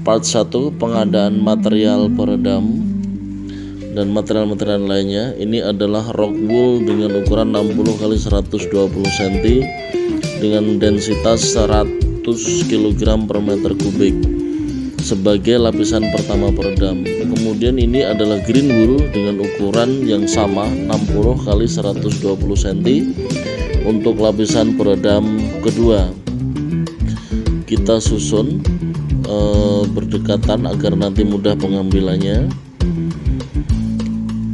part 1 pengadaan material peredam dan material-material lainnya. Ini adalah rock wool dengan ukuran 60 x 120 cm dengan densitas 100 kg per meter kubik sebagai lapisan pertama peredam. Kemudian ini adalah green wool dengan ukuran yang sama 60 x 120 cm untuk lapisan peredam kedua. Kita susun berdekatan agar nanti mudah pengambilannya.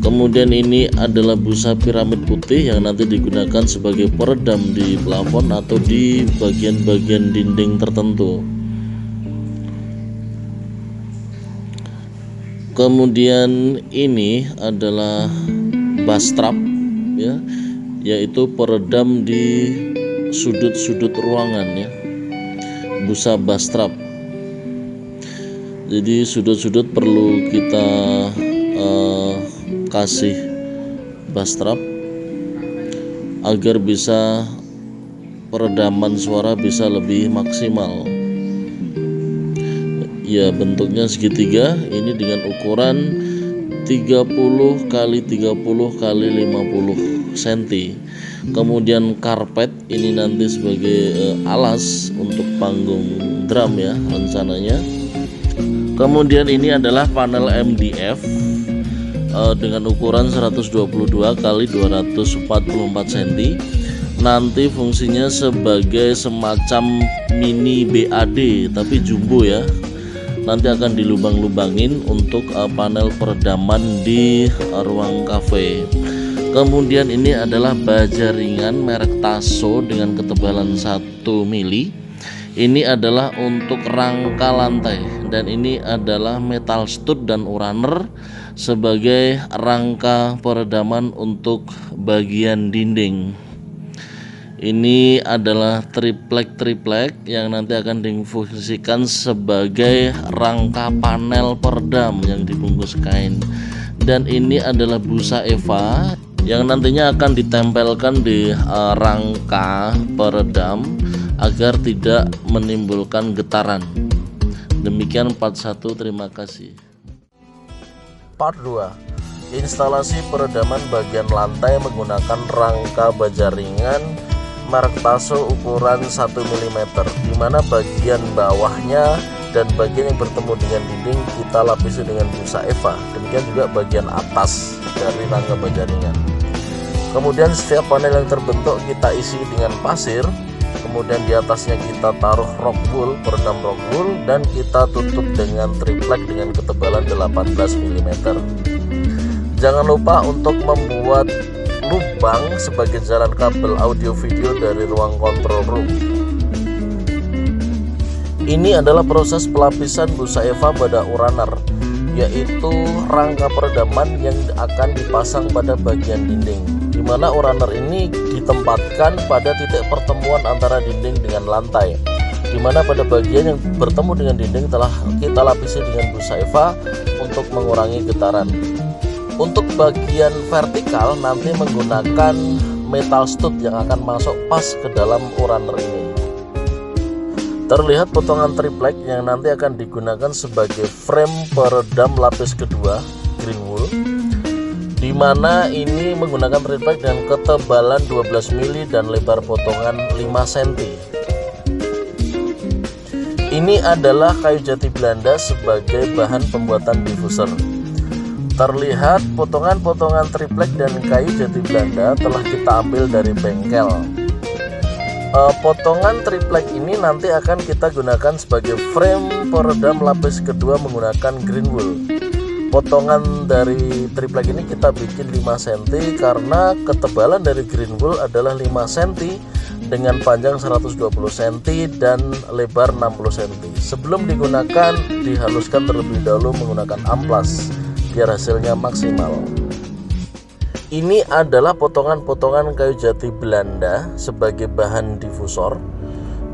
Kemudian ini adalah busa piramid putih yang nanti digunakan sebagai peredam di plafon atau di bagian-bagian dinding tertentu. Kemudian ini adalah bastrap ya, yaitu peredam di sudut-sudut ruangan ya. Busa bastrap. Jadi sudut-sudut perlu kita kasih bastrap agar bisa peredaman suara bisa lebih maksimal. Ya, bentuknya segitiga ini dengan ukuran 30 x 30 x 50 cm. Kemudian karpet ini nanti sebagai alas untuk panggung drum ya rencananya. Kemudian ini adalah panel MDF dengan ukuran 122 x 244 cm. Nanti fungsinya sebagai semacam mini BAD tapi jumbo ya. Nanti akan dilubang-lubangin untuk panel peredaman di ruang kafe. Kemudian ini adalah baja ringan merek Tasso dengan ketebalan 1 mili. Ini adalah untuk rangka lantai dan ini adalah metal stud dan uraner sebagai rangka peredaman untuk bagian dinding. Ini adalah triplek yang nanti akan difungsikan sebagai rangka panel peredam yang dibungkus kain. Dan ini adalah busa Eva yang nantinya akan ditempelkan di rangka peredam agar tidak menimbulkan getaran. Demikian part 1, terima kasih. Part 2, instalasi peredaman bagian lantai menggunakan rangka baja ringan merek Tasso ukuran 1 mm, di mana bagian bawahnya dan bagian yang bertemu dengan dinding kita lapisi dengan busa Eva. Demikian juga bagian atas dari rangka baja ringan. Kemudian setiap panel yang terbentuk kita isi dengan pasir. Kemudian di atasnya kita taruh rock wool, peredam rock wool, dan kita tutup dengan triplek dengan ketebalan 18 mm. Jangan lupa untuk membuat lubang sebagai jalan kabel audio video dari ruang control room. Ini adalah proses pelapisan busa Eva pada uraner, yaitu rangka peredaman yang akan dipasang pada bagian dinding, di mana uraner ini ditempatkan pada titik pertemuan antara dinding dengan lantai, di mana pada bagian yang bertemu dengan dinding telah kita lapisi dengan busa Eva untuk mengurangi getaran. Untuk bagian vertikal nanti menggunakan metal stud yang akan masuk pas ke dalam uraner ini. Terlihat potongan triplek yang nanti akan digunakan sebagai frame peredam lapis kedua green wool, di mana ini menggunakan triplek dengan ketebalan 12 mili dan lebar potongan 5 cm. Ini adalah kayu jati Belanda sebagai bahan pembuatan diffuser. Terlihat potongan-potongan triplek dan kayu jati Belanda telah kita ambil dari bengkel. Potongan triplek ini nanti akan kita gunakan sebagai frame peredam lapis kedua menggunakan green wool. Potongan dari triplek ini kita bikin 5 cm karena ketebalan dari green wool adalah 5 cm dengan panjang 120 cm dan lebar 60 cm. Sebelum digunakan dihaluskan terlebih dahulu menggunakan amplas biar hasilnya maksimal. Ini adalah potongan-potongan kayu jati Belanda sebagai bahan difusor,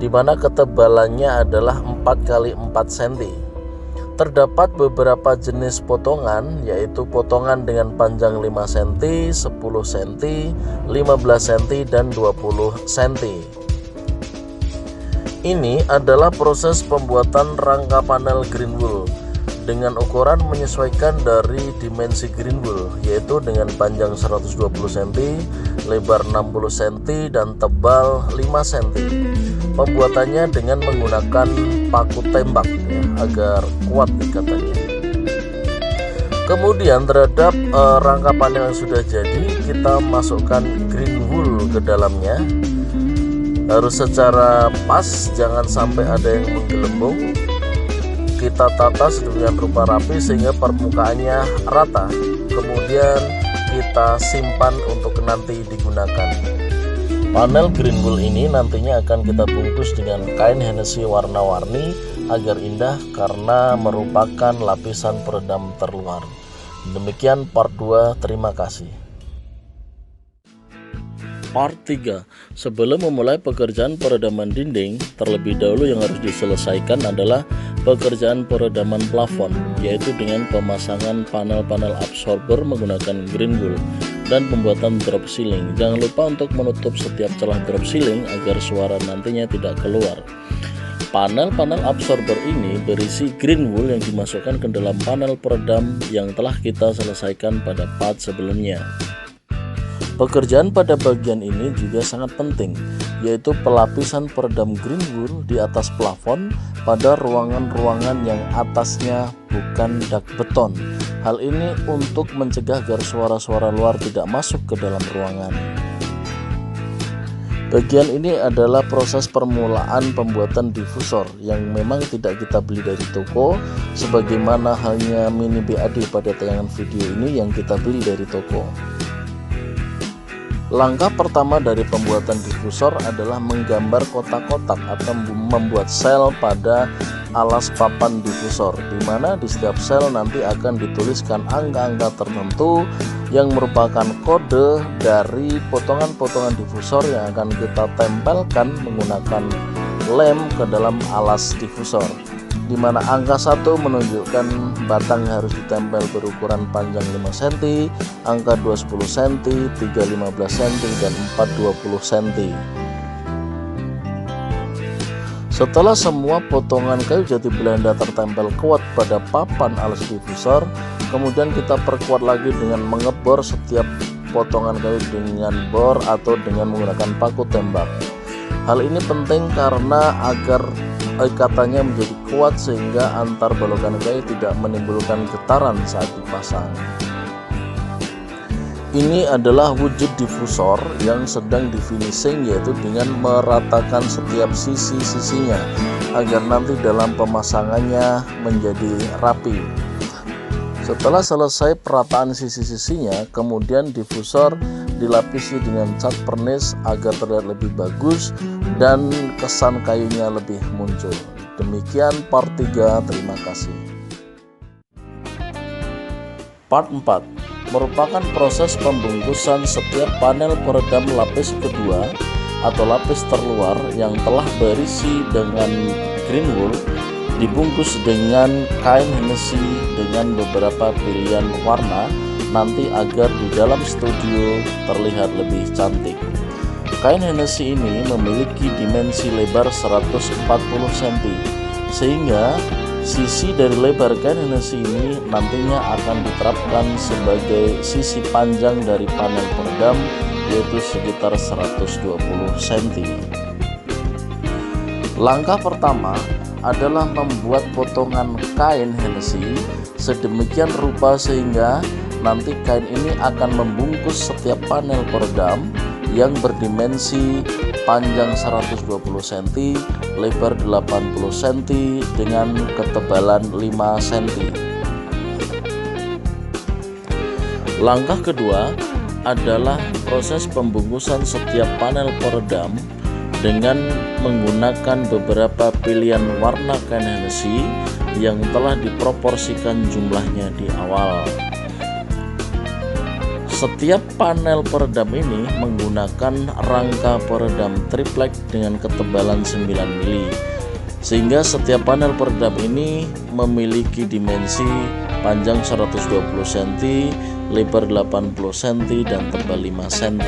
di mana ketebalannya adalah 4 x 4 cm. Terdapat beberapa jenis potongan, yaitu potongan dengan panjang 5 cm, 10 cm, 15 cm, dan 20 cm. Ini adalah proses pembuatan rangka panel green wool dengan ukuran menyesuaikan dari dimensi green wool, yaitu dengan panjang 120 cm, lebar 60 cm, dan tebal 5 cm. Pembuatannya dengan menggunakan paku tembak ya, agar kuat ikatannya. Kemudian terhadap rangka panel yang sudah jadi, kita masukkan green wool ke dalamnya. Harus secara pas, jangan sampai ada yang menggelembung. Kita tata sedemikian rupa rapi sehingga permukaannya rata. Kemudian kita simpan untuk nanti digunakan. Panel green wool ini nantinya akan kita bungkus dengan kain Hennessy warna-warni agar indah karena merupakan lapisan peredam terluar. Demikian part 2, terima kasih. Part 3. Sebelum memulai pekerjaan peredaman dinding, terlebih dahulu yang harus diselesaikan adalah pekerjaan peredaman plafon, yaitu dengan pemasangan panel-panel absorber menggunakan green wool dan pembuatan drop ceiling. Jangan lupa untuk menutup setiap celah drop ceiling agar suara nantinya tidak keluar. Panel-panel absorber ini berisi green wool yang dimasukkan ke dalam panel peredam yang telah kita selesaikan pada part sebelumnya. Pekerjaan pada bagian ini juga sangat penting, yaitu pelapisan peredam green wool di atas plafon pada ruangan-ruangan yang atasnya bukan dak beton. Hal ini untuk mencegah agar suara-suara luar tidak masuk ke dalam ruangan. Bagian ini adalah proses permulaan pembuatan difusor yang memang tidak kita beli dari toko, sebagaimana halnya mini BAD pada tayangan video ini yang kita beli dari toko. Langkah pertama dari pembuatan difusor adalah menggambar kotak-kotak atau membuat sel pada alas papan difusor, di mana di setiap sel nanti akan dituliskan angka-angka tertentu yang merupakan kode dari potongan-potongan difusor yang akan kita tempelkan menggunakan lem ke dalam alas difusor, di mana angka 1 menunjukkan batang yang harus ditempel berukuran panjang 5 cm, angka 2 10 cm, 3 15 cm, dan 4 20 cm. Setelah semua potongan kayu jati Belanda tertempel kuat pada papan alas difusor, kemudian kita perkuat lagi dengan mengebor setiap potongan kayu dengan bor atau dengan menggunakan paku tembak. Hal ini penting karena agar ikatannya menjadi kuat sehingga antar balokan kayu tidak menimbulkan getaran saat dipasang. Ini adalah wujud difusor yang sedang difinishing, yaitu dengan meratakan setiap sisi-sisinya agar nanti dalam pemasangannya menjadi rapi. Setelah selesai perataan sisi-sisinya, kemudian difusor dilapisi dengan cat pernis agar terlihat lebih bagus dan kesan kayunya lebih muncul. Demikian part 3, terima kasih. Part 4 merupakan proses pembungkusan setiap panel peredam lapis kedua atau lapis terluar yang telah berisi dengan green wool, dibungkus dengan kain Hennessy dengan beberapa pilihan warna nanti agar di dalam studio terlihat lebih cantik. Kain Hennessy ini memiliki dimensi lebar 140 cm, sehingga sisi dari lebar kain Hennessy ini nantinya akan diterapkan sebagai sisi panjang dari panel peredam, yaitu sekitar 120 cm. Langkah pertama adalah membuat potongan kain Hennessy sedemikian rupa sehingga nanti kain ini akan membungkus setiap panel peredam yang berdimensi panjang 120 cm, lebar 80 cm dengan ketebalan 5 cm. Langkah kedua adalah proses pembungkusan setiap panel peredam dengan menggunakan beberapa pilihan warna kain Hennessy yang telah diproporsikan jumlahnya di awal. Setiap panel peredam ini menggunakan rangka peredam triplek dengan ketebalan 9 mili, sehingga setiap panel peredam ini memiliki dimensi panjang 120 cm, lebar 80 cm, dan tebal 5 cm.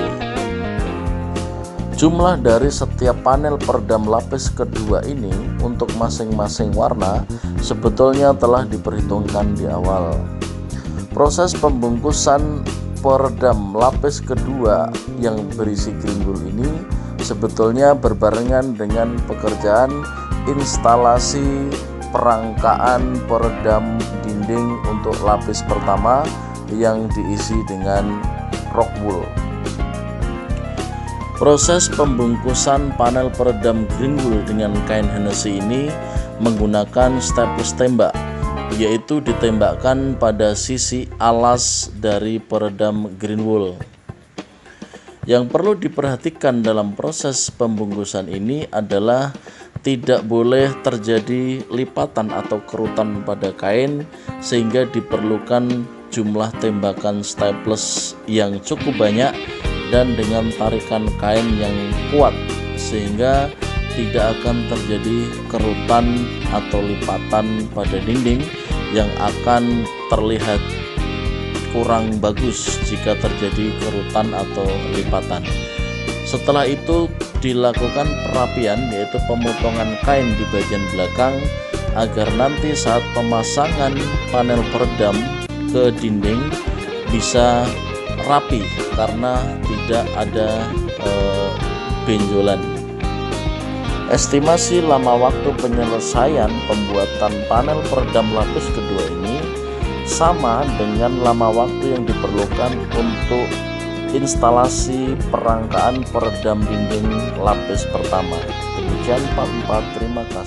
Jumlah dari setiap panel peredam lapis kedua ini untuk masing-masing warna sebetulnya telah diperhitungkan di awal. Proses pembungkusan peredam lapis kedua yang berisi green wool ini sebetulnya berbarengan dengan pekerjaan instalasi perangkaan peredam dinding untuk lapis pertama yang diisi dengan rock wool. Proses pembungkusan panel peredam green wool dengan kain Hennessy ini menggunakan staples tembak, yaitu ditembakkan pada sisi alas dari peredam green wool. Yang perlu diperhatikan dalam proses pembungkusan ini adalah tidak boleh terjadi lipatan atau kerutan pada kain, sehingga diperlukan jumlah tembakan staples yang cukup banyak dan dengan tarikan kain yang kuat, sehingga tidak akan terjadi kerutan atau lipatan pada dinding yang akan terlihat kurang bagus jika terjadi kerutan atau lipatan. Setelah itu dilakukan perapian, yaitu pemotongan kain di bagian belakang, agar nanti saat pemasangan panel peredam ke dinding bisa rapi karena tidak ada benjolan. Estimasi lama waktu penyelesaian pembuatan panel peredam lapis kedua ini sama dengan lama waktu yang diperlukan untuk instalasi perangkaan peredam dinding lapis pertama. Demikian Pak 4, terima kasih.